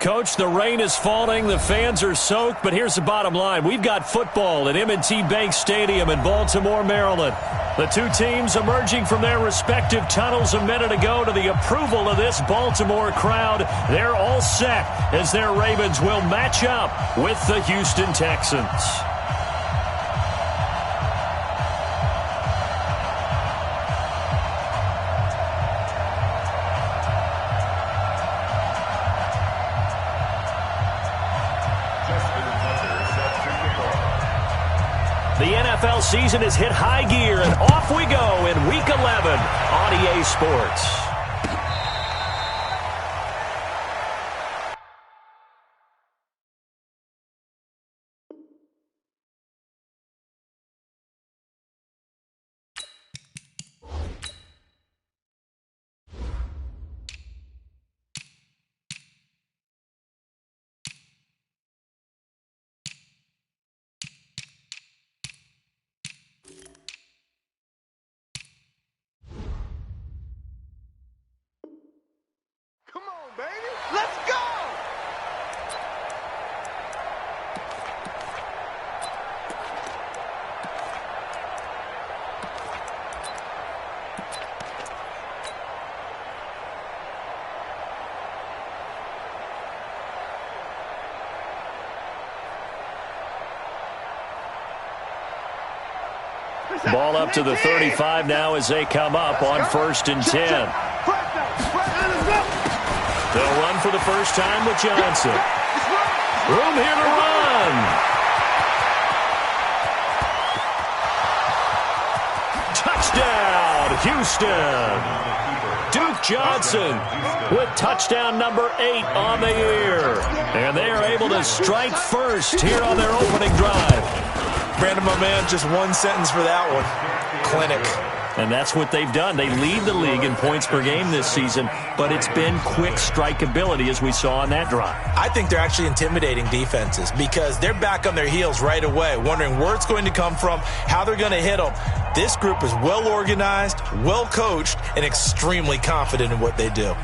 Coach, the rain is falling, the fans are soaked, but here's the bottom line. We've got football at M&T Bank Stadium in Baltimore, Maryland. The two teams emerging from their respective tunnels a minute ago to the approval of this Baltimore crowd. They're all set as their Ravens will match up with the Houston Texans. The NFL season has hit high gear, and off we go in Week 11 on EA Sports. Ball up to the 35 now as they come up on 1st and 10. They'll run for the first time with Johnson. Room here to run. Touchdown, Houston. Duke Johnson with touchdown number 8 on the year. And they are able to strike first here on their opening drive. Brandon, my man, just one sentence for that one. Clinic. And that's what they've done. They lead the league in points per game this season, but it's been quick strikeability as we saw on that drive. I think they're actually intimidating defenses because they're back on their heels right away, wondering where it's going to come from, how they're going to hit them. This group is well organized, well coached, and extremely confident in what they do.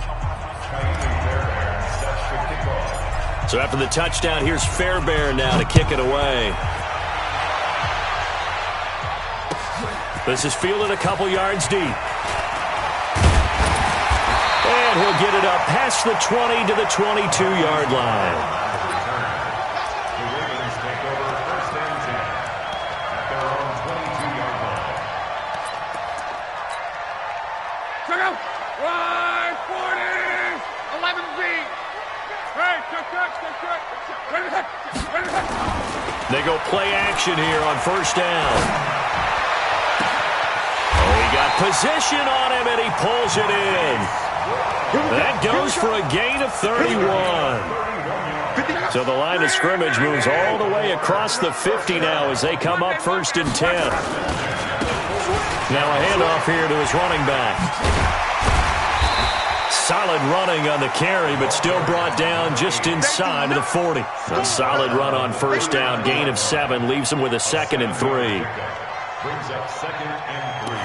So after the touchdown, here's Fairbairn now to kick it away. This is fielded a couple yards deep. And he'll get it up past the 20 to the 22-yard line. The Ravens take over 1st and 10 at their own 22-yard line. Check out! Right, 40! 11 feet! Hey, check. Ready to hit! They go play action here on 1st down. Got position on him, and he pulls it in. That goes for a gain of 31. So the line of scrimmage moves all the way across the 50 now as they come up 1st and 10. Now a handoff here to his running back. Solid running on the carry, but still brought down just inside of the 40. A solid run on 1st down, gain of 7, leaves him with a 2nd and 3. Brings up 2nd and 3.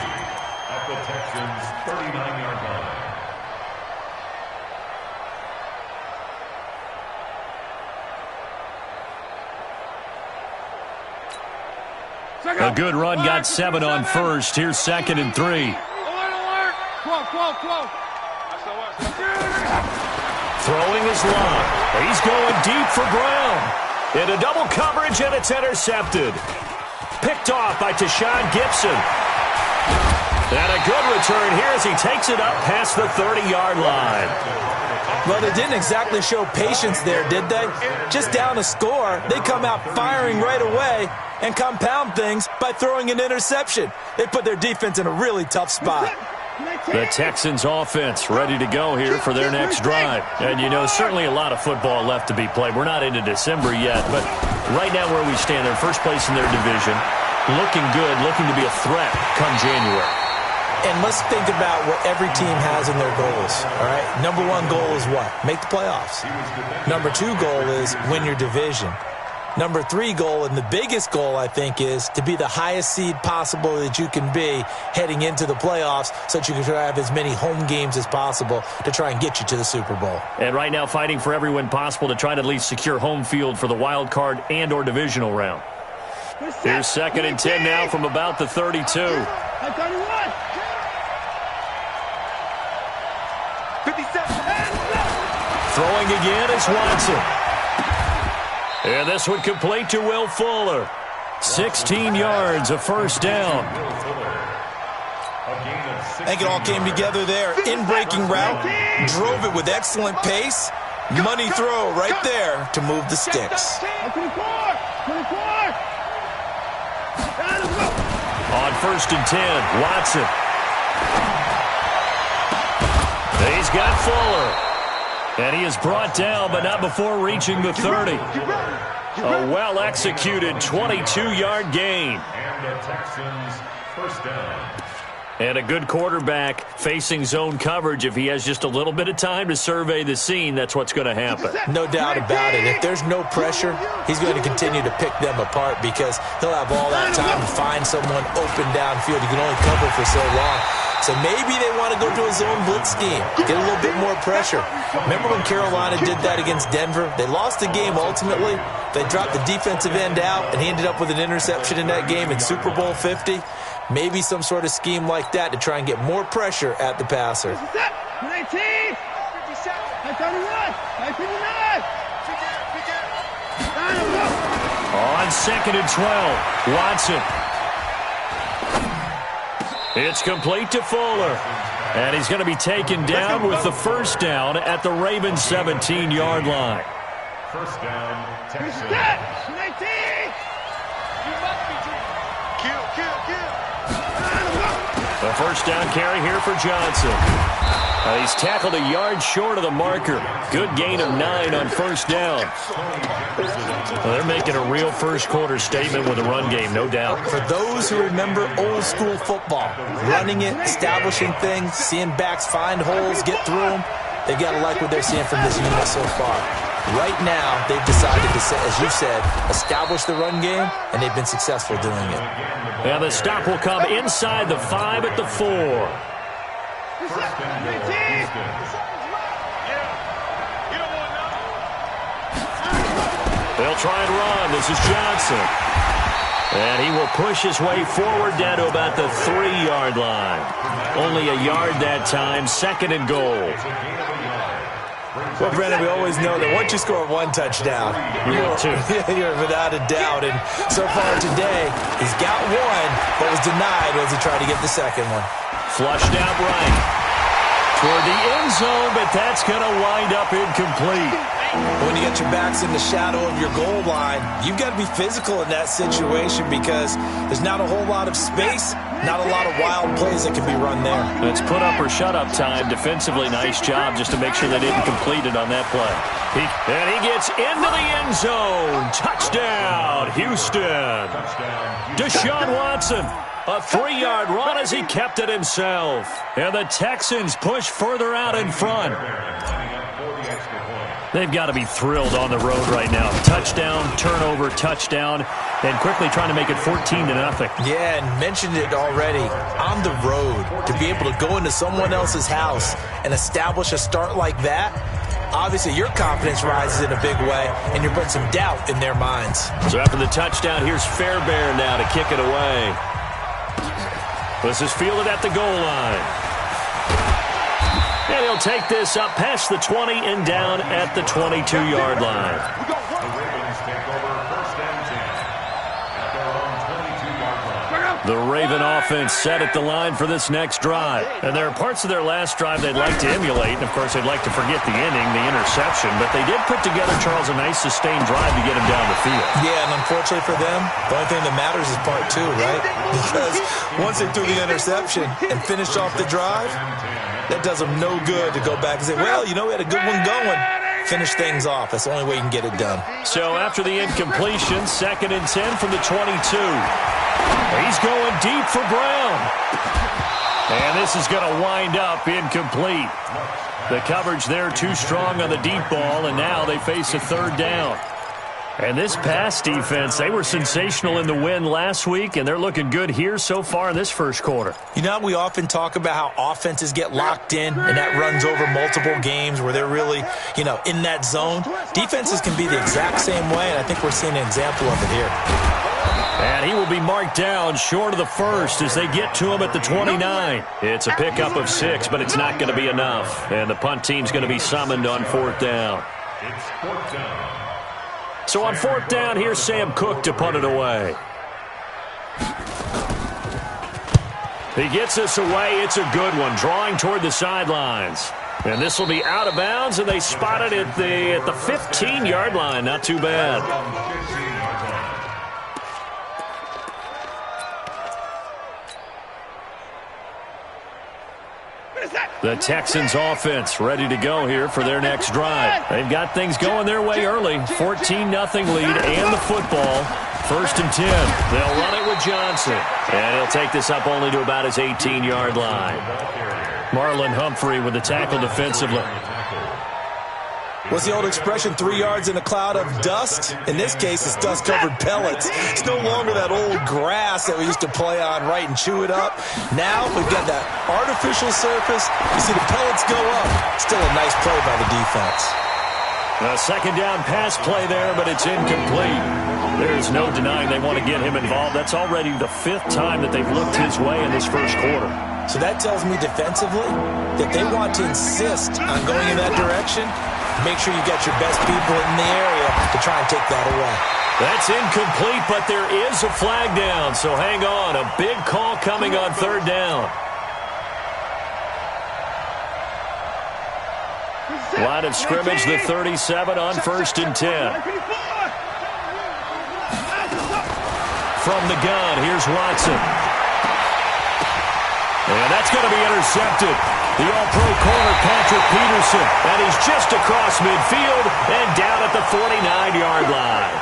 The Texans' 39-yard line. A good run, got 7 on 1st. Here's 2nd and 3. Alert! 12. Throwing his long. He's going deep for Brown. Into double coverage, and it's intercepted. Picked off by Tashawn Gibson. And a good return here as he takes it up past the 30-yard line. Well, they didn't exactly show patience there, did they? Just down a score, they come out firing right away and compound things by throwing an interception. They put their defense in a really tough spot. The Texans offense ready to go here for their next drive. And, you know, certainly a lot of football left to be played. We're not into December yet, but right now where we stand, they're first place in their division. Looking good, looking to be a threat come January. And let's think about what every team has in their goals, all right? Number 1 goal is what? Make the playoffs. Number 2 goal is win your division. Number 3 goal, and the biggest goal, I think, is to be the highest seed possible that you can be heading into the playoffs so that you can have as many home games as possible to try and get you to the Super Bowl. And right now fighting for every win possible to try to at least secure home field for the wild card and or divisional round. Here's 2nd and 10 now from about the 32. Throwing again is Watson. And this would complete to Will Fuller. 16 yards, a first down. I think it all came together there. In-breaking route, drove it with excellent pace. Money throw right there to move the sticks. 24. On 1st and 10, Watson. He's got Fuller. And he is brought down, but not before reaching the 30. A well-executed 22-yard gain. And the Texans first down. And a good quarterback facing zone coverage. If he has just a little bit of time to survey the scene, that's what's going to happen. No doubt about it. If there's no pressure, he's going to continue to pick them apart because he'll have all that time to find someone open downfield. He can only cover for so long. So maybe they want to go to a zone blitz scheme, get a little bit more pressure. Remember when Carolina did that against Denver? They lost the game ultimately. They dropped the defensive end out, and he ended up with an interception in that game in Super Bowl 50. Maybe some sort of scheme like that to try and get more pressure at the passer. 19. 59. On 2nd and 12, Watson. It's complete to Fuller. And he's going to be taken down with the first down at the Ravens' 17-yard line. First down, Texans. 19. The first down carry here for Johnson. He's tackled a yard short of the marker. Good gain of 9 on first down. Well, they're making a real first-quarter statement with a run game, no doubt. For those who remember old-school football, running it, establishing things, seeing backs find holes, get through them, they've got to like what they're seeing from this unit so far. Right now, they've decided to, as you said, establish the run game, and they've been successful doing it. And the stop will come inside the 5 at the 4. They'll try and run. This is Johnson. And he will push his way forward down to about the 3-yard line. Only a yard that time, 2nd and goal. Well, Brennan, we always know that once you score 1 touchdown, you're without a doubt. And so far today, he's got 1, but was denied as he tried to get the second one. Flushed out right toward the end zone, but that's going to wind up incomplete. When you get your backs in the shadow of your goal line, you've got to be physical in that situation because there's not a whole lot of space, not a lot of wild plays that can be run there. It's put up or shut up time. Defensively, nice job just to make sure they didn't complete it on that play. And he gets into the end zone. Touchdown, Houston. Deshaun Watson. A 3-yard run as he kept it himself. And the Texans push further out in front. They've got to be thrilled on the road right now. Touchdown, turnover, touchdown, and quickly trying to make it 14-0. Yeah, and mentioned it already. On the road, to be able to go into someone else's house and establish a start like that, obviously your confidence rises in a big way, and you're putting some doubt in their minds. So after the touchdown, here's Fairbairn now to kick it away. This is fielded at the goal line. And he'll take this up past the 20 and down at the 22-yard line. The Ravens take over first and 10 at their own 22-yard line. The Raven offense set at the line for this next drive. And there are parts of their last drive they'd like to emulate. And, of course, they'd like to forget the inning, the interception. But they did put together, Charles, a nice sustained drive to get him down the field. Yeah, and unfortunately for them, the only thing that matters is part 2, right? Because once they threw the interception and finished off the drive, that does them no good to go back and say, well, you know, we had a good one going. Finish things off. That's the only way you can get it done. So after the incompletion, 2nd and 10 from the 22. He's going deep for Brown. And this is going to wind up incomplete. The coverage there too strong on the deep ball, and now they face a 3rd down. And this pass defense, they were sensational in the win last week, and they're looking good here so far in this first quarter. You know, we often talk about how offenses get locked in, and that runs over multiple games where they're really, in that zone. Defenses can be the exact same way, and I think we're seeing an example of it here. And he will be marked down short of the first as they get to him at the 29. It's a pickup of 6, but it's not going to be enough. And the punt team's going to be summoned on 4th down. It's 4th down. So on 4th down, here's Sam Cook to punt it away. He gets this away. It's a good one, drawing toward the sidelines. And this will be out of bounds, and they spot it at the 15-yard line. Not too bad. The Texans offense ready to go here for their next drive. They've got things going their way early. 14-0 lead and the football. 1st and 10. They'll run it with Johnson. And he'll take this up only to about his 18-yard line. Marlon Humphrey with the tackle defensively. What's the old expression, 3 yards in a cloud of dust? In this case, it's dust-covered pellets. It's no longer that old grass that we used to play on, right, and chew it up. Now we've got that artificial surface. You see the pellets go up. Still a nice play by the defense. A 2nd down pass play there, but it's incomplete. There's no denying they want to get him involved. That's already the 5th time that they've looked his way in this first quarter. So that tells me defensively that they want to insist on going in that direction. Make sure you got your best people in the area to try and take that away. That's incomplete, but there is a flag down, so hang on. A big call coming on 3rd down. Line of scrimmage, the 37 on 1st and 10. From the gun, here's Watson. And that's going to be intercepted. The all-pro corner, Patrick Peterson. And he's just across midfield and down at the 49-yard line.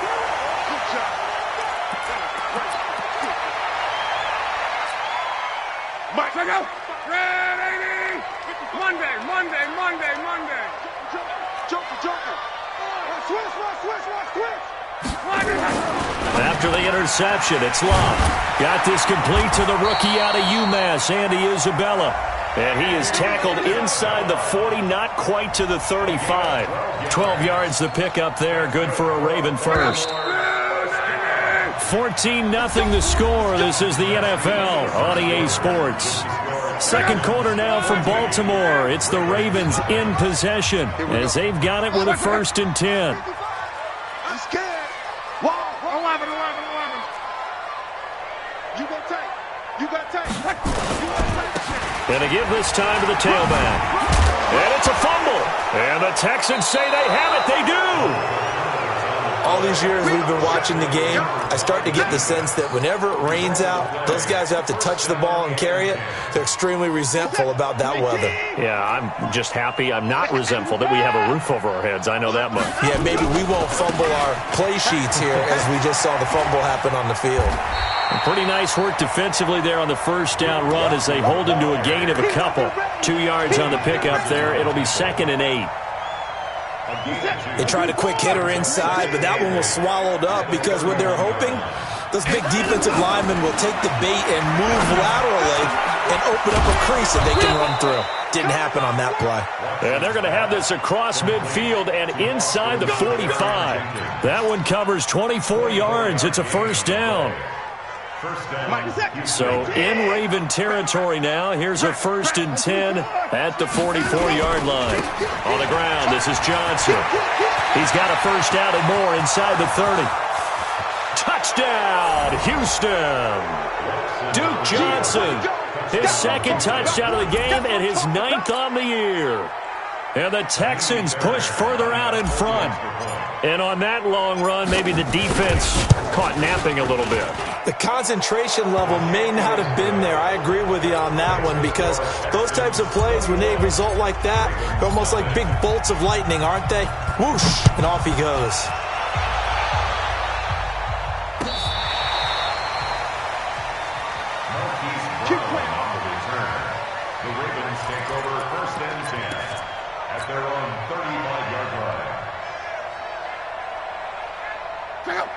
Mike, check out. Ready. Monday. Joker. Switch. After the interception, it's Love. Got this complete to the rookie out of UMass, Andy Isabella. And he is tackled inside the 40, not quite to the 35. 12 yards the pickup there, good for a Raven first. 14-0 the score. This is the NFL on EA Sports. 2nd quarter now from Baltimore. It's the Ravens in possession as they've got it with a 1st and 10. I'm scared. 11. You got tape. And to give this time to the tailback. And it's a fumble. And the Texans say they have it. They do. All these years we've been watching the game, I start to get the sense that whenever it rains out, those guys who have to touch the ball and carry it, they're extremely resentful about that weather. Yeah, I'm just happy I'm not resentful that we have a roof over our heads. I know that much. Yeah, maybe we won't fumble our play sheets here as we just saw the fumble happen on the field. And pretty nice work defensively there on the 1st down run as they hold him to a gain of a couple. 2 yards on the pickup there. It'll be 2nd and 8. They tried a quick hitter inside, but that one was swallowed up because what they're hoping, those big defensive linemen will take the bait and move laterally and open up a crease that they can run through. Didn't happen on that play. And they're going to have this across midfield and inside the 45. That one covers 24 yards. It's a 1st down. So in Raven territory now. Here's a 1st and 10 at the 44-yard line. On the ground, this is Johnson. He's got a 1st down and more inside the 30. Touchdown, Houston. Duke Johnson, his 2nd touchdown of the game and his 9th on the year. And the Texans push further out in front. And on that long run, maybe the defense caught napping a little bit. The concentration level may not have been there. I agree with you on that one because those types of plays, when they result like that, they're almost like big bolts of lightning, aren't they? Whoosh, and off he goes. The Ravens take over 1st and 10 at their own 35-yard line.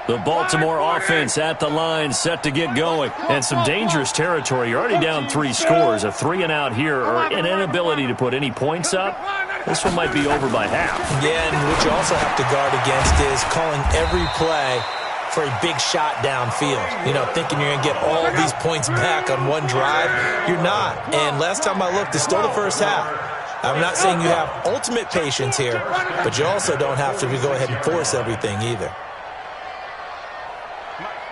The Baltimore offense at the line, set to get going. And some dangerous territory. You're already down 3 scores. A 3-and-out here, or an inability to put any points up. This one might be over by half. Yeah, and what you also have to guard against is calling every play for a big shot downfield. You know, thinking you're going to get all of these points back on one drive. You're not. And last time I looked, it's still the first half. I'm not saying you have ultimate patience here, but you also don't have to go ahead and force everything either.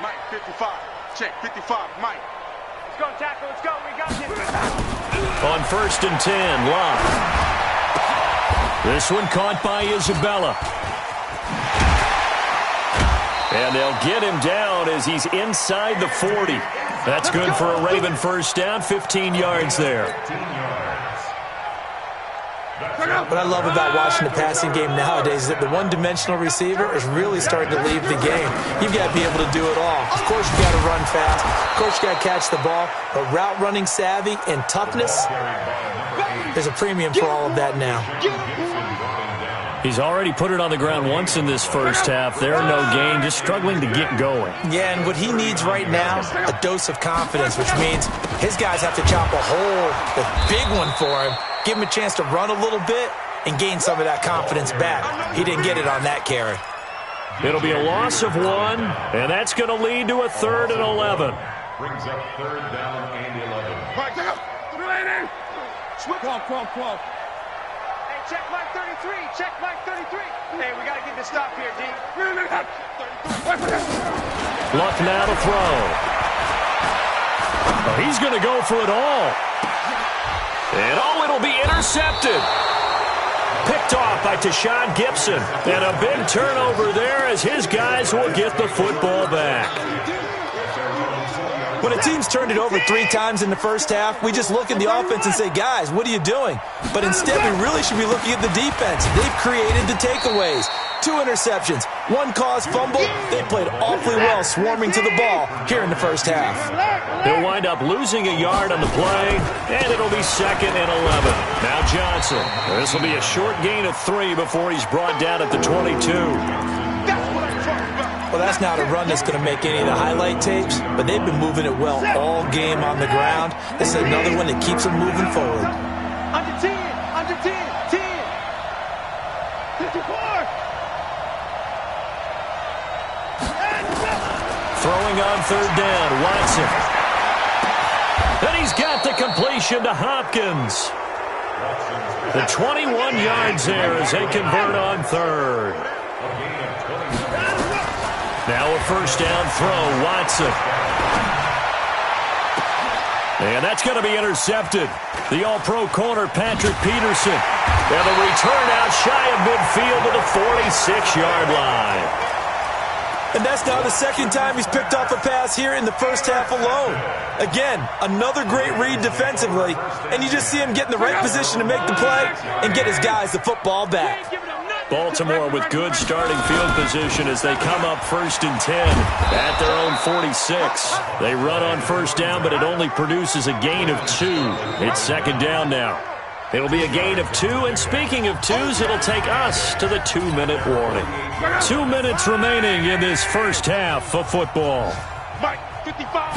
Mike, 55. Check, 55, Mike. Let's go, tackle, let's go. We got this. On 1st and 10, Locke. This one caught by Isabella. And they'll get him down as he's inside the 40. That's good for a Raven first down, 15 yards there. What I love about watching the passing game nowadays is that the one-dimensional receiver is really starting to leave the game. You've got to be able to do it all. Of course, you've got to run fast. Of course, you've got to catch the ball. But route running savvy and toughness, there's a premium for all of that now. He's already put it on the ground once in this first half. There, no gain, just struggling to get going. Yeah, and what he needs right now, a dose of confidence, which means his guys have to chop a hole, a big one for him, give him a chance to run a little bit and gain some of that confidence back. He didn't get it on that carry. It'll be a loss of 1, and that's going to lead to a 3rd and 11. Brings up 3rd down and 11. Mike, take up. Come on. Hey, check Mike 33. Check Mike 33. Hey, we got to get this stop here, D. Luck now to throw. Oh, he's going to go for it all. And it'll be intercepted. Picked off by Tashawn Gibson. And a big turnover there as his guys will get the football back. When a team's turned it over 3 times in the first half, we just look at the offense and say, guys, what are you doing? But instead, we really should be looking at the defense. They've created the takeaways. 2 interceptions, 1 caused fumble. They played awfully well swarming to the ball here in the first half. He'll wind up losing a yard on the play, and it'll be 2nd and 11. Now Johnson. This will be a short gain of 3 before he's brought down at the 22. Well, that's not a run that's going to make any of the highlight tapes, but they've been moving it well all game on the ground. This is another one that keeps them moving forward. Under 10, 10. 54. Throwing on 3rd down, Watson. And he's got the completion to Hopkins. The 21 yards there as they convert on 3rd. Now a first down throw, Watson. And that's going to be intercepted. The all-pro corner, Patrick Peterson. And the return out shy of midfield to the 46-yard line. And that's now the 2nd time he's picked off a pass here in the first half alone. Again, another great read defensively. And you just see him get in the right position to make the play and get his guys the football back. Baltimore with good starting field position as they come up 1st and 10 at their own 46. They run on first down, but it only produces a gain of 2. It's 2nd down now. It'll be a gain of 2, and speaking of 2s, it'll take us to the 2-minute warning. 2 minutes remaining in this first half of football. Mike, 55.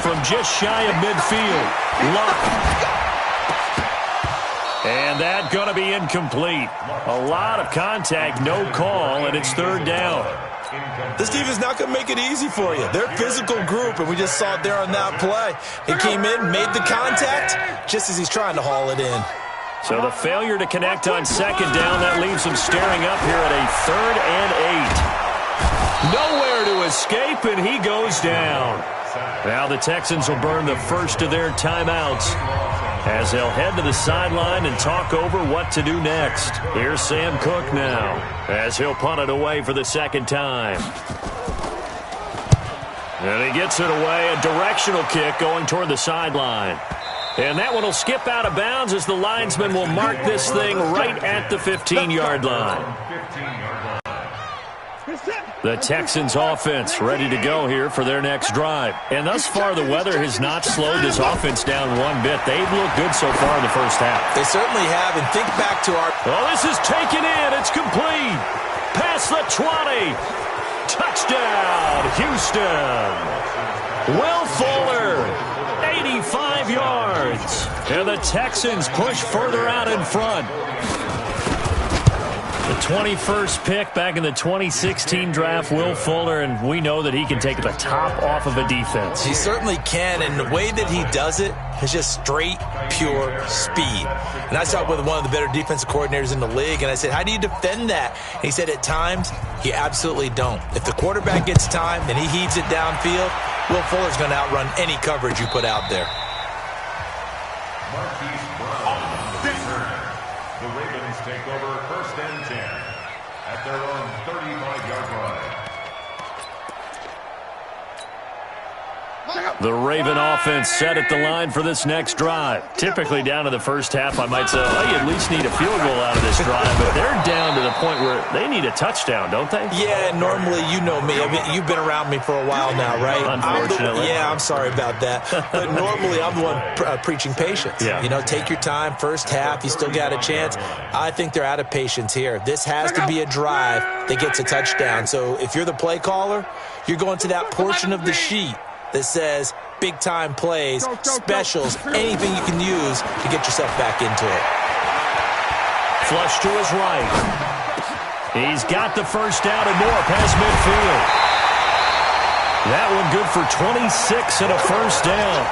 From just shy of midfield, Luck. And that going to be incomplete. A lot of contact, no call, and it's 3rd down. This defense is not going to make it easy for you. They're a physical group, and we just saw it there on that play. He came in, made the contact, just as he's trying to haul it in. So the failure to connect on 2nd down, that leaves him staring up here at a 3rd and 8. Nowhere to escape, and he goes down. Now the Texans will burn the first of their timeouts as they'll head to the sideline and talk over what to do next. Here's Sam Cook now as he'll punt it away for the 2nd time. And he gets it away, a directional kick going toward the sideline. And that one will skip out of bounds as the linesman will mark this thing right at the 15-yard line. The Texans offense ready to go here for their next drive. And thus far, the weather has not slowed this offense down one bit. They've looked good so far in the first half. They certainly have, and think back to our... Oh, this is taken in. It's complete. Past the 20. Touchdown, Houston. Will Fuller, 85 yards. And the Texans push further out in front. The 21st pick back in the 2016 draft, Will Fuller, and we know that he can take the top off of a defense. He certainly can, and the way that he does it is just straight, pure speed. And I talked with one of the better defensive coordinators in the league, and I said, how do you defend that? And he said, at times, you absolutely don't. If the quarterback gets time and he heaves it downfield, Will Fuller's going to outrun any coverage you put out there. The Ravens take over 1st and 10 at their own 35-yard line. The Raven offense set at the line for this next drive. Typically down to the first half, I might say, well, you at least need a field goal out of this drive, but they're down to the point where they need a touchdown, don't they? Yeah, normally, you know me. I mean, you've been around me for a while now, right? Unfortunately. I'm sorry about that. But normally, I'm the one preaching patience. Yeah. You know, take your time. First half, you still got a chance. I think they're out of patience here. This has to be a drive that gets a touchdown. So if you're the play caller, you're going to that portion of the sheet that says big-time plays, specials, anything you can use to get yourself back into it. Flush to his right. He's got the first down and more past midfield. That one good for 26 and a first down.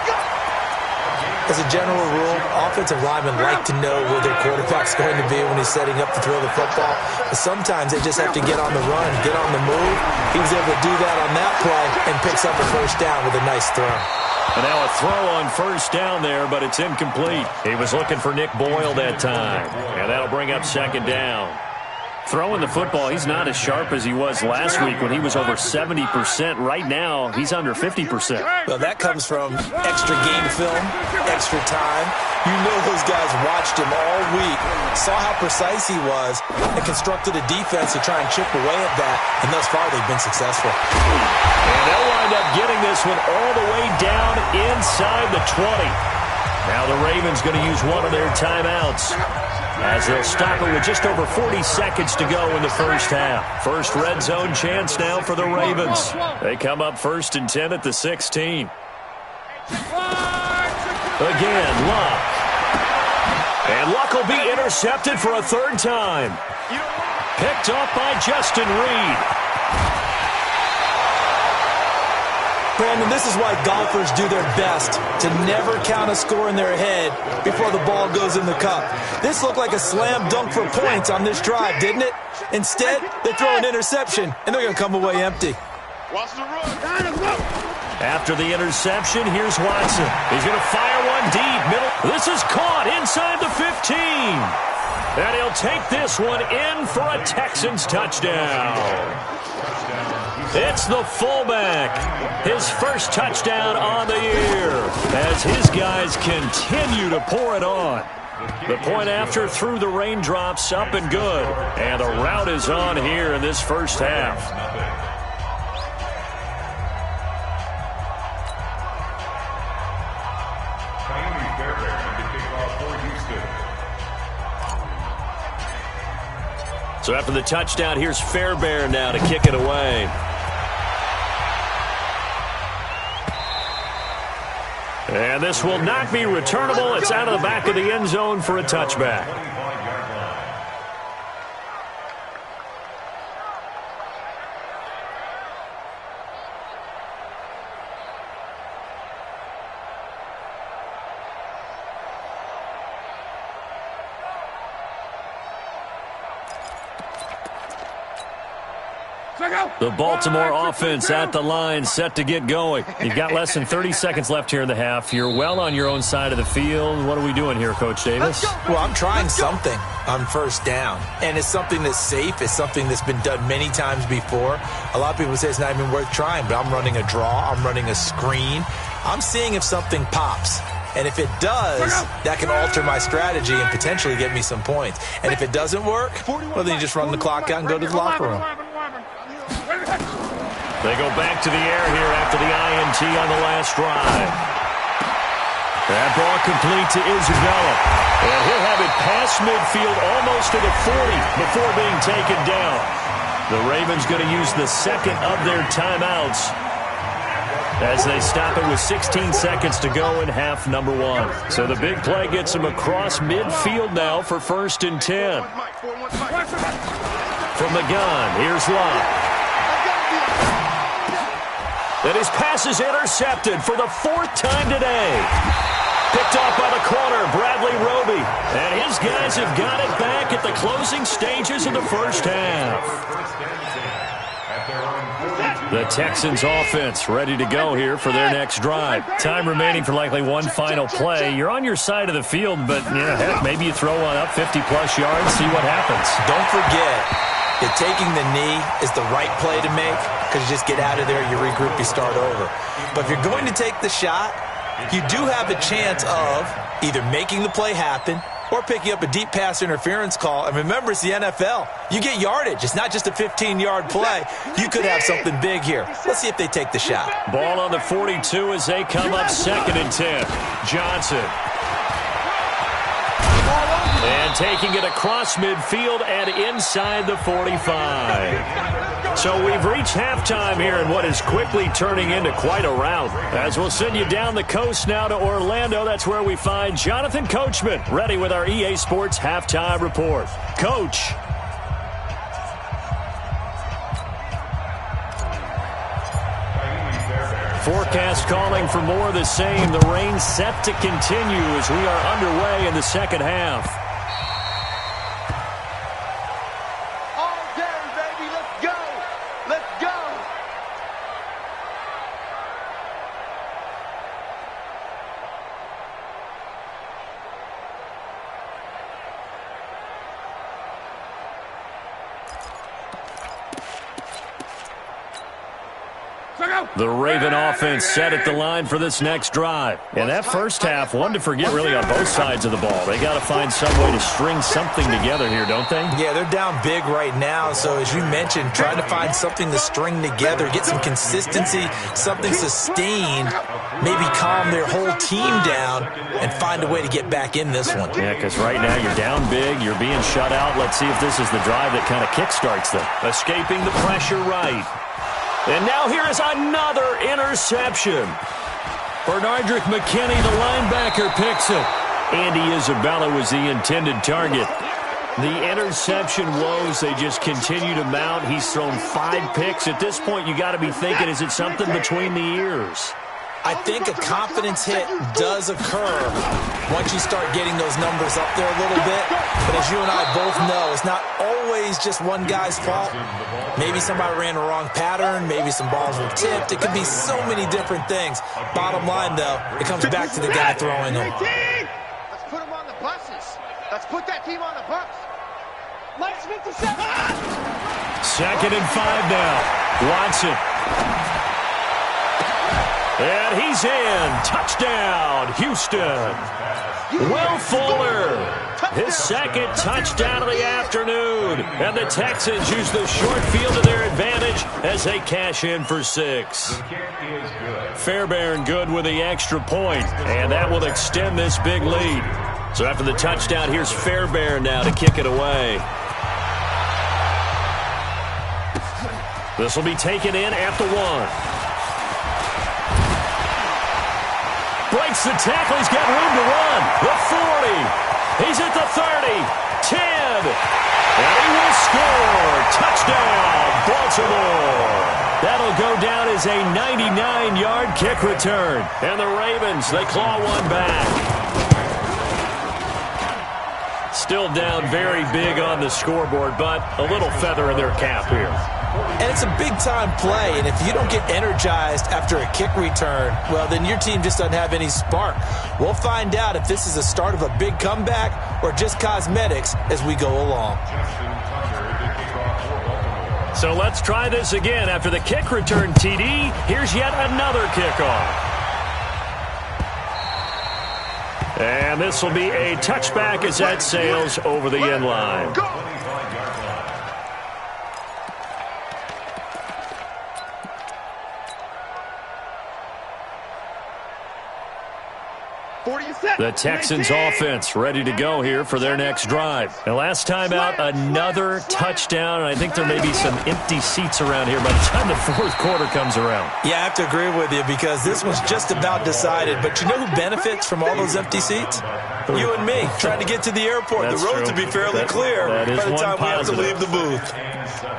As a general rule, offensive linemen like to know where their quarterback's going to be when he's setting up to throw the football. But sometimes they just have to get on the run, get on the move. He was able to do that on that play and picks up a first down with a nice throw. And now a throw on first down there, but it's incomplete. He was looking for Nick Boyle that time. And that'll bring up 2nd down. Throwing the football, he's not as sharp as he was last week when he was over 70%. Right now, he's under 50%. Well, that comes from extra game film, extra time. You know those guys watched him all week, saw how precise he was, and constructed a defense to try and chip away at that. And thus far, they've been successful. And they'll wind up getting this one all the way down inside the 20. Now the Ravens going to use one of their timeouts, as they'll stop it with just over 40 seconds to go in the first half. First red zone chance now for the Ravens. They come up 1st and 10 at the 16. Again, Luck. And Luck will be intercepted for a 3rd time. Picked off by Justin Reed. Brandon, this is why golfers do their best to never count a score in their head before the ball goes in the cup. This looked like a slam dunk for points on this drive, didn't it? Instead, they throw an interception, and they're going to come away empty. Watch the run. After the interception, here's Watson. He's going to fire one deep. Middle. This is caught inside the 15. And he'll take this one in for a Texans touchdown. It's the fullback. His first touchdown on the year as his guys continue to pour it on. The point after through the raindrops, up and good. And the route is on here in this first half. So after the touchdown, here's Fairbairn now to kick it away. And this will not be returnable. It's out of the back of the end zone for a touchback. The Baltimore offense at the line, set to get going. You've got less than 30 seconds left here in the half. You're well on your own side of the field. What are we doing here, Coach Davis? Well, I'm trying something on first down, and it's something that's safe. It's something that's been done many times before. A lot of people say it's not even worth trying, but I'm running a draw. I'm running a screen. I'm seeing if something pops. And if it does, that can alter my strategy and potentially get me some points. And if it doesn't work, well, then you just run the clock out and go to the locker room. They go back to the air here after the INT on the last drive. That ball complete to Isabella. And he'll have it past midfield almost to the 40 before being taken down. The Ravens going to use the second of their timeouts as they stop it with 16 seconds to go in half number one. So the big play gets them across midfield now for 1st and 10. From the gun, here's Love. And his pass is intercepted for the 4th time today. Picked off by the corner, Bradley Roby. And his guys have got it back at the closing stages of the first half. The Texans offense ready to go here for their next drive. Time remaining for likely one final play. You're on your side of the field, but yeah, heck, maybe you throw one up 50-plus yards, see what happens. Don't forget that taking the knee is the right play to make because you just get out of there, you regroup, you start over. But if you're going to take the shot, you do have a chance of either making the play happen or picking up a deep pass interference call. And remember, it's the NFL. You get yardage. It's not just a 15-yard play. You could have something big here. Let's see if they take the shot. Ball on the 42 as they come up 2nd and 10. Johnson. And taking it across midfield and inside the 45. So we've reached halftime here in what is quickly turning into quite a rout. As we'll send you down the coast now to Orlando, that's where we find Jonathan Coachman, ready with our EA Sports Halftime Report. Coach. Forecast calling for more of the same. The rain set to continue as we are underway in the second half. The Raven offense set at the line for this next drive. And that first half, one to forget really on both sides of the ball. They got to find some way to string something together here, don't they? Yeah, they're down big right now. So as you mentioned, trying to find something to string together, get some consistency, something sustained, maybe calm their whole team down and find a way to get back in this one. Yeah, because right now you're down big, you're being shut out. Let's see if this is the drive that kind of kickstarts them. Escaping the pressure right. And now here is another interception. Bernardrick McKinney, the linebacker, picks it. Andy Isabella was the intended target. The interception woes, they just continue to mount. He's thrown 5 picks. At this point, you got to be thinking, is it something between the ears? I think a confidence hit does occur once you start getting those numbers up there a little bit. But as you and I both know, it's not always just one guy's fault. Maybe somebody ran the wrong pattern. Maybe some balls were tipped. It could be so many different things. Bottom line, though, it comes back to the guy throwing them. Let's put them on the buses. Let's put that team on the bus. Let's 57. 2nd and 5 now. Watson. And he's in. Touchdown, Houston. Will Fuller, his 2nd touchdown of the afternoon. And the Texans use the short field to their advantage as they cash in for 6. Fairbairn good with the extra point, and that will extend this big lead. So after the touchdown, here's Fairbairn now to kick it away. This will be taken in at the 1. Breaks the tackle. He's got room to run. The 40. He's at the 30. 10. And he will score. Touchdown, Baltimore. That'll go down as a 99-yard kick return. And the Ravens, they claw one back. Still down very big on the scoreboard, but a little feather in their cap here. And it's a big-time play, and if you don't get energized after a kick return, well, then your team just doesn't have any spark. We'll find out if this is the start of a big comeback or just cosmetics as we go along. So let's try this again. After the kick return, TD, here's yet another kickoff. And this will be a touchback as that sails over the end line. The Texans offense ready to go here for their next drive. And last time out, another touchdown, and I think there may be some empty seats around here by the time the fourth quarter comes around. Yeah, I have to agree with you because this was just about decided. But you know who benefits from all those empty seats? You and me, trying to get to the airport. That's the roads true. will be fairly clear by the time we have to leave the booth. And 7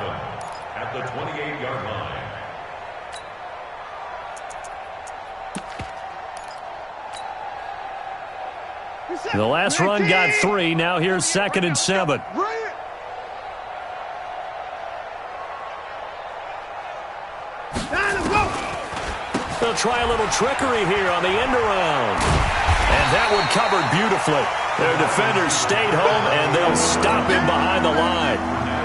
at the 28-yard line. The last run got 3. Now here's 2nd and 7. They'll try a little trickery here on the end around. And that one covered beautifully. Their defenders stayed home, and they'll stop him behind the line.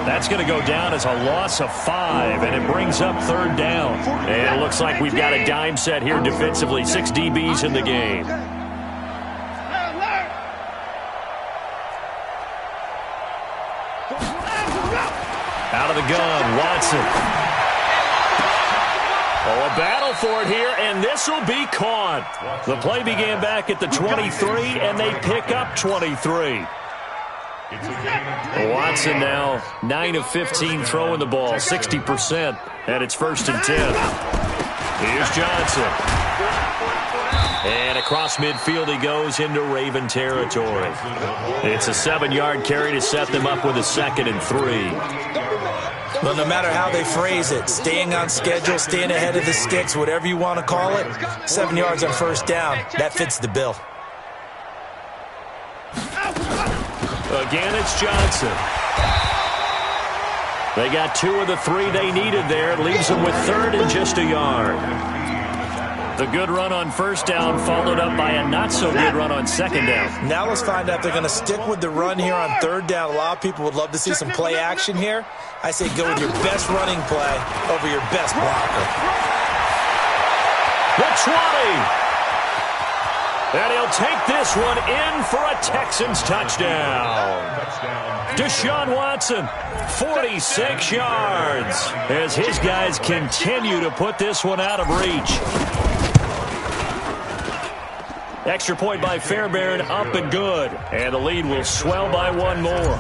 That's going to go down as a loss of 5, and it brings up 3rd down. And it looks like we've got a dime set here defensively. 6 DBs in the game. Out of the gun, Watson. Oh, a battle for it here, and this will be caught. The play began back at the 23, and they pick up 23. Watson now 9 of 15 throwing the ball, 60%, and it's 1st and 10. Here's Johnson. And across midfield he goes into Raven territory. It's a 7-yard carry to set them up with a 2nd and 3. Well, no matter how they phrase it, staying on schedule, staying ahead of the sticks, whatever you want to call it, 7 yards on 1st down, that fits the bill. Again, it's Johnson. They got 2 of the 3 they needed there. It leaves them with 3rd and just a yard. The good run on 1st down followed up by a not-so-good run on 2nd down. Now let's find out if they're going to stick with the run here on 3rd down. A lot of people would love to see some play action here. I say go with your best running play over your best blocker. The 20. And he'll take this one in for a Texans touchdown. Deshaun Watson, 46 yards, as his guys continue to put this one out of reach. Extra point by Fairbairn, up and good. And the lead will swell by 1 more.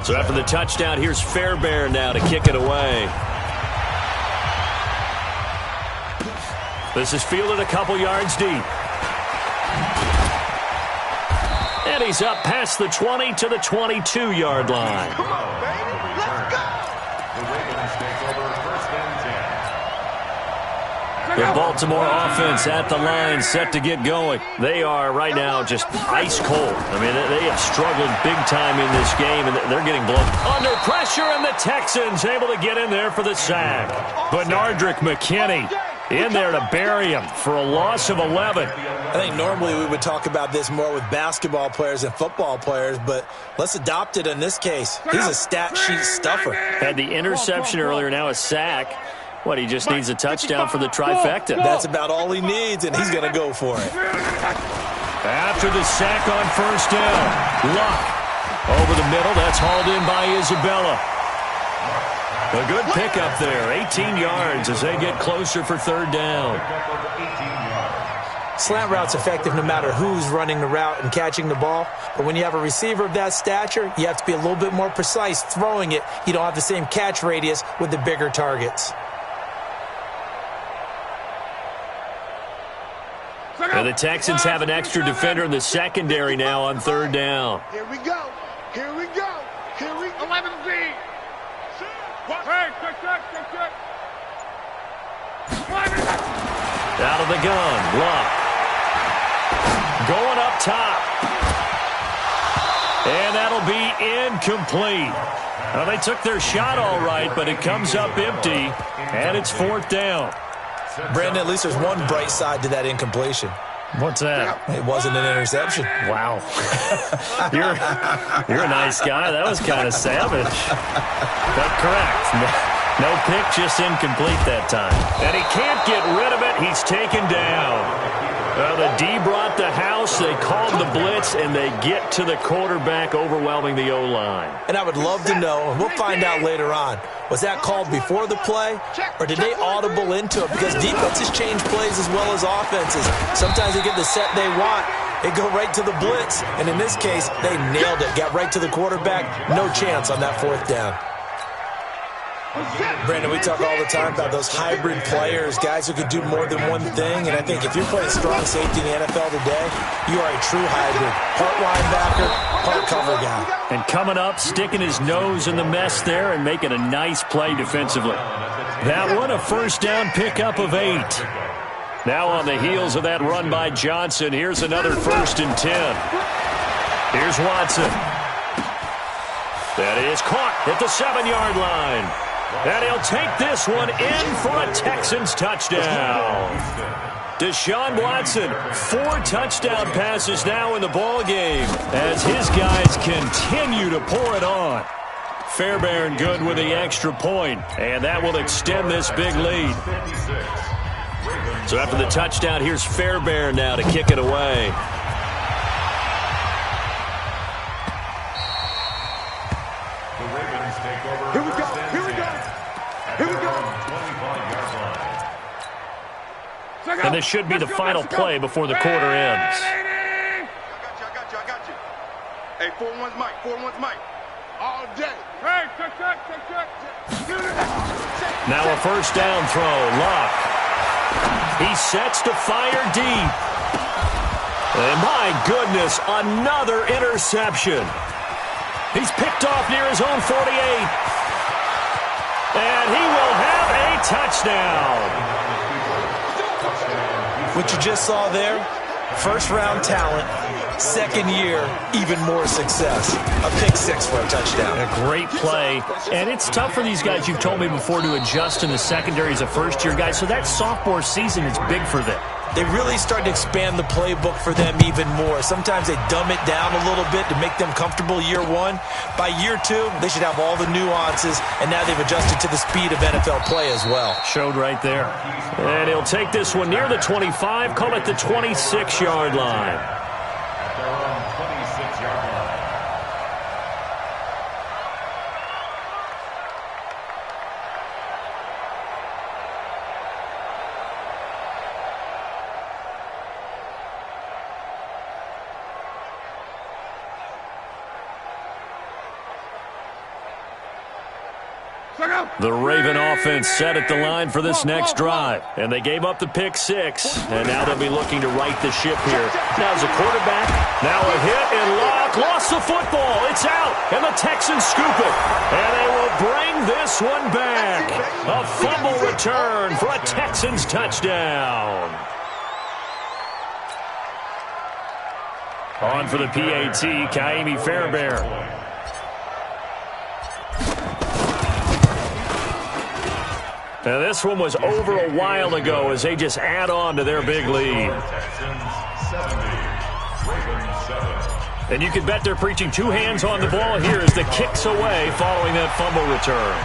So after the touchdown, here's Fairbairn now to kick it away. This is fielded a couple yards deep. And he's up past the 20 to the 22-yard line. Come on, baby. Let's go. The Ravens take over 1st and 10. The Baltimore offense at the line, set to get going. They are right now just ice cold. I mean, they have struggled big time in this game, and they're getting blown under pressure, and the Texans able to get in there for the sack. Bernardrick McKinney in there to bury him for a loss of 11. I think normally we would talk about this more with basketball players and football players, but let's adopt it in this case. He's a stat sheet stuffer. Had the interception earlier, now a sack. What, he just needs a touchdown for the trifecta. That's about all he needs, and he's going to go for it. After the sack on 1st down, Luck over the middle. That's hauled in by Isabella. A good pickup there, 18 yards as they get closer for 3rd down. Slant route's effective no matter who's running the route and catching the ball. But when you have a receiver of that stature, you have to be a little bit more precise throwing it. You don't have the same catch radius with the bigger targets. And the Texans have an extra defender in the secondary now on 3rd down. Here we go. Here we go. Here we go. 11 Z. Hey, check. Out of the gun, Luck. Going up top. And that'll be incomplete. Well, they took their shot all right, but it comes up empty, and it's 4th down. Brandon, at least there's one bright side to that incompletion. What's that? It wasn't an interception. Wow. You're a nice guy. That was kind of savage. But correct. No pick, just incomplete that time. And he can't get rid of it. He's taken down. Well, the D brought the house. They called the blitz, and they get to the quarterback, overwhelming the O-line. And I would love to know, and we'll find out later on, was that called before the play, or did they audible into it? Because defenses change plays as well as offenses. Sometimes they get the set they want. They go right to the blitz, and in this case, they nailed it. Got right to the quarterback. No chance on that fourth down. Brandon, we talk all the time about those hybrid players, guys who can do more than one thing, and I think if you're playing strong safety in the NFL today, you are a true hybrid. Part linebacker, part cover guy. And coming up, sticking his nose in the mess there and making a nice play defensively. That one, a first down pickup of 8. Now on the heels of that run by Johnson, here's another 1st and 10. Here's Watson. That is caught at the 7-yard line. And he'll take this one in for a Texans touchdown. Deshaun Watson, 4 touchdown passes now in the ball game as his guys continue to pour it on. Fairbairn good with the extra point, and that will extend this big lead. So after the touchdown, here's Fairbairn now to kick it away. Here we go. Here we go. Here we go. And this should be the final play before the quarter ends. I got you. Hey, 4-1's Mike. 4-1's Mike. All day. Hey, check. Now a first down throw. Luck. He sets to fire deep. And my goodness, another interception. He's picked off near his own 48. And he will have a touchdown. What you just saw there, first-round talent, second year, even more success. A pick 6 for a touchdown. A great play. And it's tough for these guys, you've told me before, to adjust in the secondary as a first-year guy. So that sophomore season is big for them. They really start to expand the playbook for them even more. Sometimes they dumb it down a little bit to make them comfortable year 1. By year 2, they should have all the nuances, and now they've adjusted to the speed of NFL play as well. Showed right there. And he'll take this one near the 25, call it the 26-yard line. At their own 26-yard line. The Raven offense set at the line for this next drive. And they gave up the pick 6. And now they'll be looking to right the ship here. Now as a quarterback, now a hit and Locke lost the football. It's out. And the Texans scoop it. And they will bring this one back. A fumble return for a Texans touchdown. On for the PAT, Kaimi Fairbairn. Now this one was over a while ago as they just add on to their big lead. And you can bet they're preaching 2 hands on the ball here as the kick's away following that fumble return.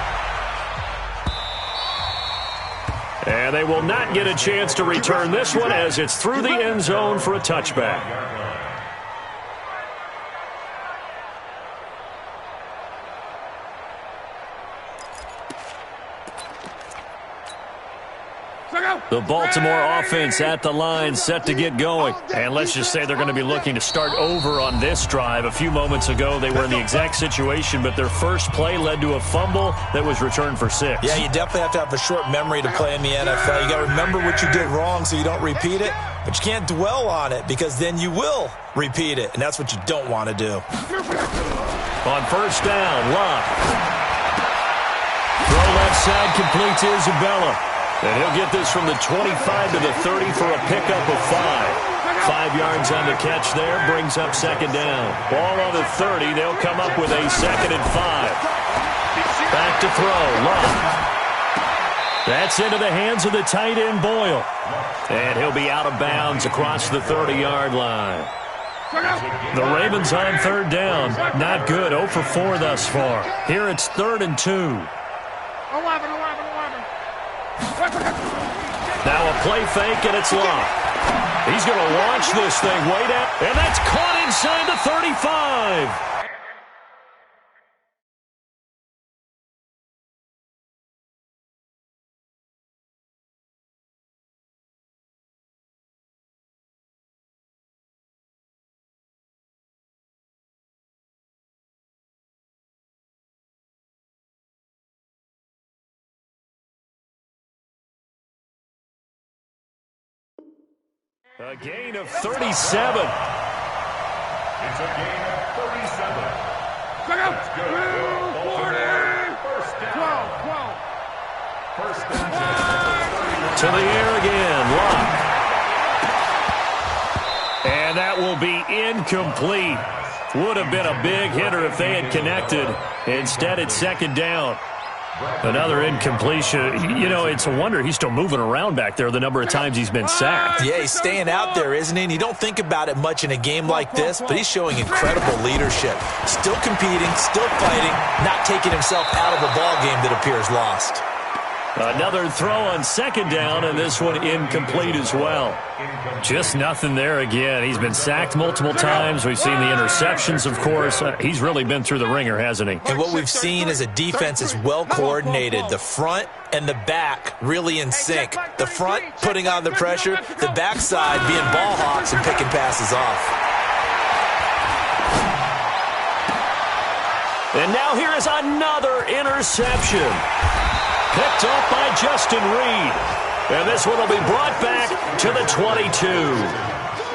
And they will not get a chance to return this one as it's through the end zone for a touchback. The Baltimore offense at the line, set to get going. And let's just say they're going to be looking to start over on this drive. A few moments ago, they were in the exact situation, but their first play led to a fumble that was returned for 6. Yeah, you definitely have to have a short memory to play in the NFL. You got to remember what you did wrong so you don't repeat it, but you can't dwell on it because then you will repeat it, and that's what you don't want to do. On first down, Locke. Throw left side, complete to Isabella. And he'll get this from the 25 to the 30 for a pickup of 5. 5 yards on the catch there, brings up second down. Ball on the 30, they'll come up with a 2nd and 5. Back to throw, Locke. That's into the hands of the tight end, Boyle. And he'll be out of bounds across the 30-yard line. The Ravens on third down. Not good, 0 for 4 thus far. Here it's 3rd and 2. Now a play fake, and it's locked. He's going to launch this thing way down, and that's caught inside the 35. A gain of 37. It's a gain of 37. That's good. First down. 12. First and 10. To the air again. Lock. And that will be incomplete. Would have been a big hitter if they had connected. Instead, it's second down. Another incompletion. You know, it's a wonder he's still moving around back there the number of times he's been sacked. Yeah, he's staying out there, isn't he? And you don't think about it much in a game like this, but he's showing incredible leadership. Still competing, still fighting, not taking himself out of a ball game that appears lost. Another throw on second down, and this one incomplete as well. Just nothing there again. He's been sacked multiple times. We've seen the interceptions, of course. He's really been through the ringer, hasn't he? And what we've seen is a defense is well coordinated. The front and the back really in sync. The front putting on the pressure, the backside being ball hawks and picking passes off. And now here is another interception. Picked off by Justin Reed. And this one will be brought back to the 22.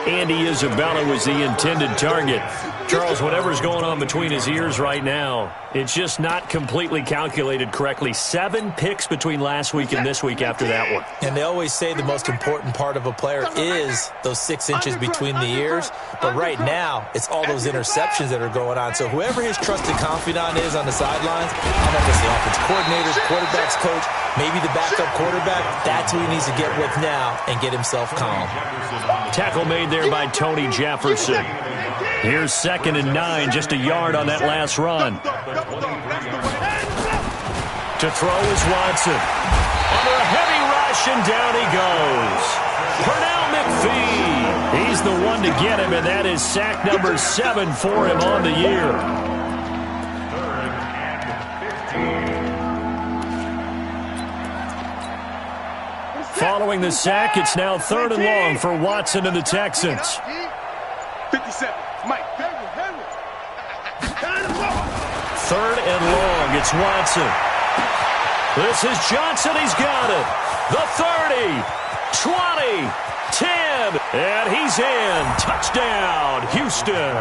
Andy Isabella was the intended target. Charles, whatever's going on between his ears right now, it's just not completely calculated correctly. 7 picks between last week and this week after that one. And they always say the most important part of a player is those 6 inches between the ears. But right now, it's all those interceptions that are going on. So whoever his trusted confidant is on the sidelines, I don't know if it's the offensive coordinator, the quarterback's coach, maybe the backup quarterback, that's who he needs to get with now and get himself calm. Tackle made there by Tony Jefferson. Here's 2nd and 9, just a yard on that last run. To throw is Watson. Under a heavy rush, and down he goes. Pernell McPhee. He's the one to get him, and that is sack number 7 for him on the year. 3rd and 15. Following the sack, it's now 3rd and long for Watson and the Texans. 57. Mike. 3rd and long, it's Watson. This is Johnson, he's got it. The 30, 20, 10, and he's in. Touchdown, Houston.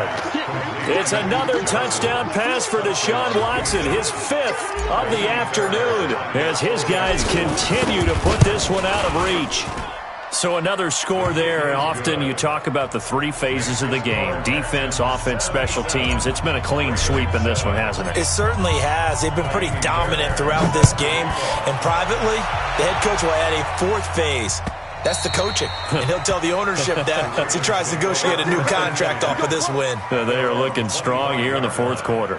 It's another touchdown pass for Deshaun Watson, his 5th of the afternoon, as his guys continue to put this one out of reach. So another score there. Often you talk about the 3 phases of the game: defense, offense, special teams. It's been a clean sweep in this one, hasn't it? It certainly has. They've been pretty dominant throughout this game. And privately, the head coach will add a 4th phase. That's the coaching. And he'll tell the ownership that as he tries to negotiate a new contract off of this win. They are looking strong here in the 4th quarter.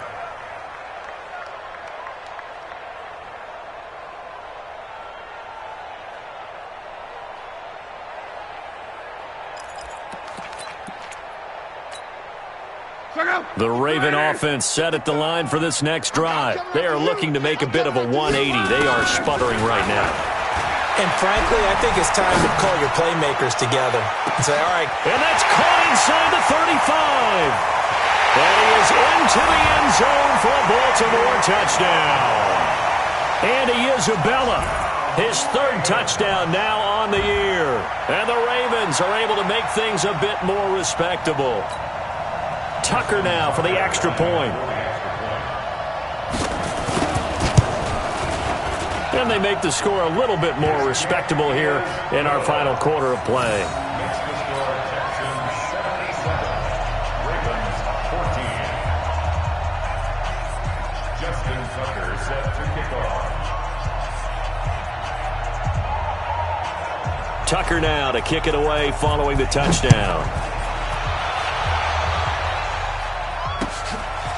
The Raven offense set at the line for this next drive. They are looking to make a bit of a 180. They are sputtering right now. And frankly, I think it's time to call your playmakers together and say, all right. And that's caught inside the 35. And he is into the end zone for a Baltimore touchdown. Andy Isabella, his 3rd touchdown now on the year. And the Ravens are able to make things a bit more respectable. Tucker now for the extra point. And they make the score a little bit more respectable here in our final quarter of play. Makes the score Texans 77, Ravens 14. Justin Tucker set to kick off. Tucker now to kick it away following the touchdown.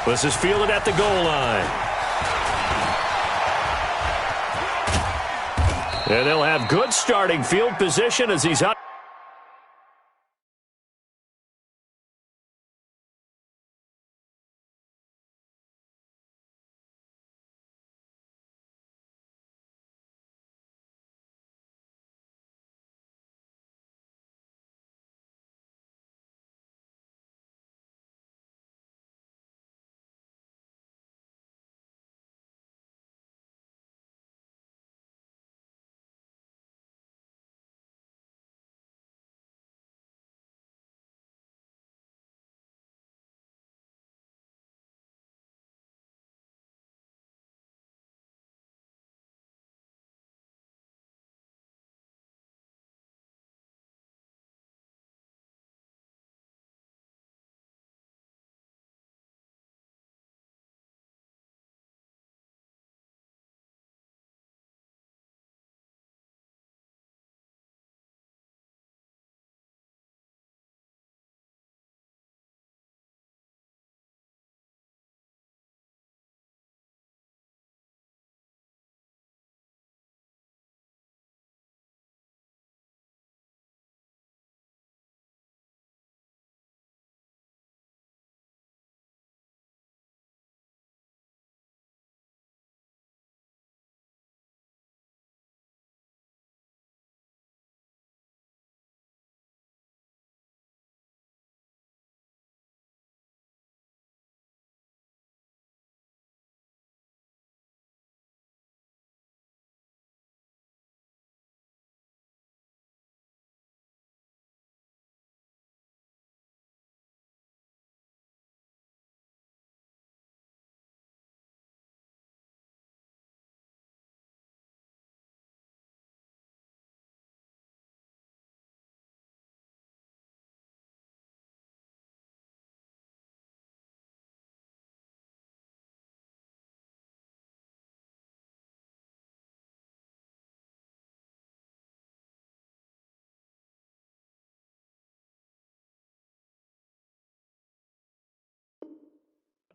This is fielded at the goal line. And they'll have good starting field position as he's up.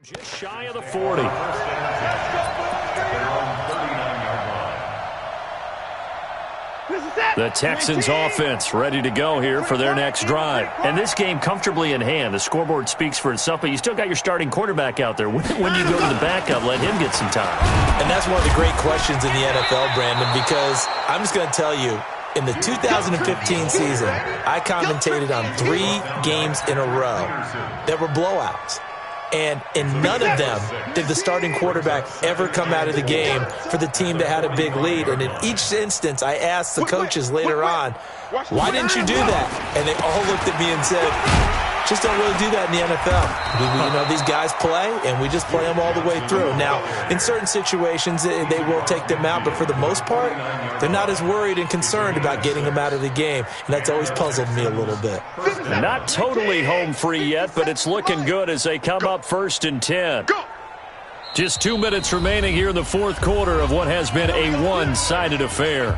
Just shy of the 40. The Texans offense ready to go here for their next drive. And this game comfortably in hand. The scoreboard speaks for itself, but you still got your starting quarterback out there. When you go to the backup, let him get some time. And that's one of the great questions in the NFL, Brandon, because I'm just going to tell you, in the 2015 season, I commentated on 3 games in a row that were blowouts. And in none of them did the starting quarterback ever come out of the game for the team that had a big lead. And in each instance, I asked the coaches later on, why didn't you do that? And they all looked at me and said, just don't really do that in the NFL. These guys play, and we just play them all the way through. Now, in certain situations, they will take them out, but for the most part, they're not as worried and concerned about getting them out of the game, and that's always puzzled me a little bit. Not totally home free yet, but it's looking good as they come up 1st and 10. Just 2 minutes remaining here in the fourth quarter of what has been a one-sided affair.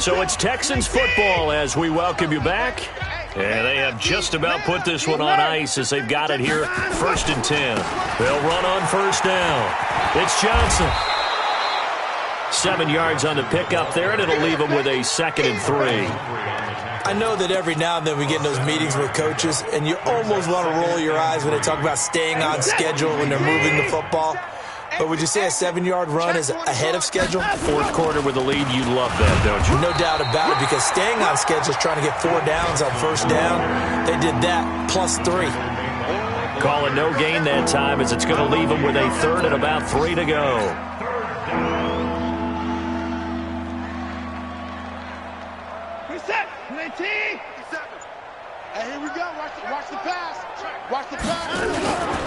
So it's Texans football as we welcome you back. And they have just about put this one on ice as they've got it here, 1st and 10. They'll run on 1st down. It's Johnson. 7 yards on the pickup there, and it'll leave them with a 2nd and 3. I know that every now and then we get in those meetings with coaches, and you almost want to roll your eyes when they talk about staying on schedule when they're moving the football. But would you say a 7-yard run is ahead of schedule? Fourth quarter with a lead, you love that, don't you? No doubt about it, because staying on schedule is trying to get 4 downs on 1st down. They did that, plus 3. Call it no gain that time as it's going to leave them with a 3rd and about 3 to go. Reset. 19. Hey, here we go. Watch the pass. Watch the pass.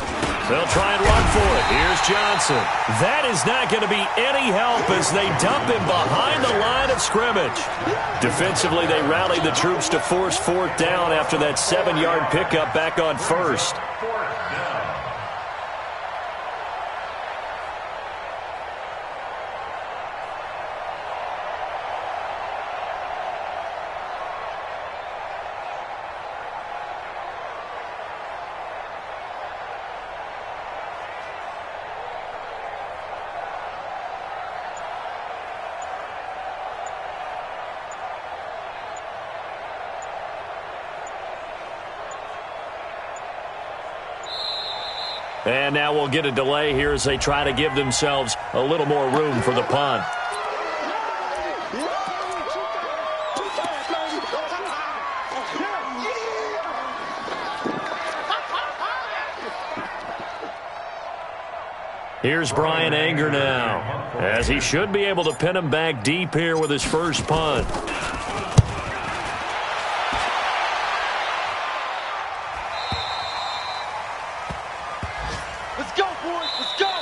They'll try and run for it. Here's Johnson. That is not going to be any help as they dump him behind the line of scrimmage. Defensively, they rallied the troops to force 4th down after that 7-yard pickup back on 1st. And now we'll get a delay here as they try to give themselves a little more room for the punt. Here's Brian Anger now, as he should be able to pin him back deep here with his first punt. Let's go, boys. Let's go.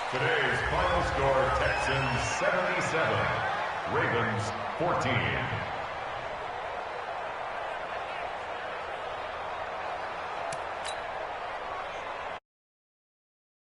Today's final score, Texans 77, Ravens 14.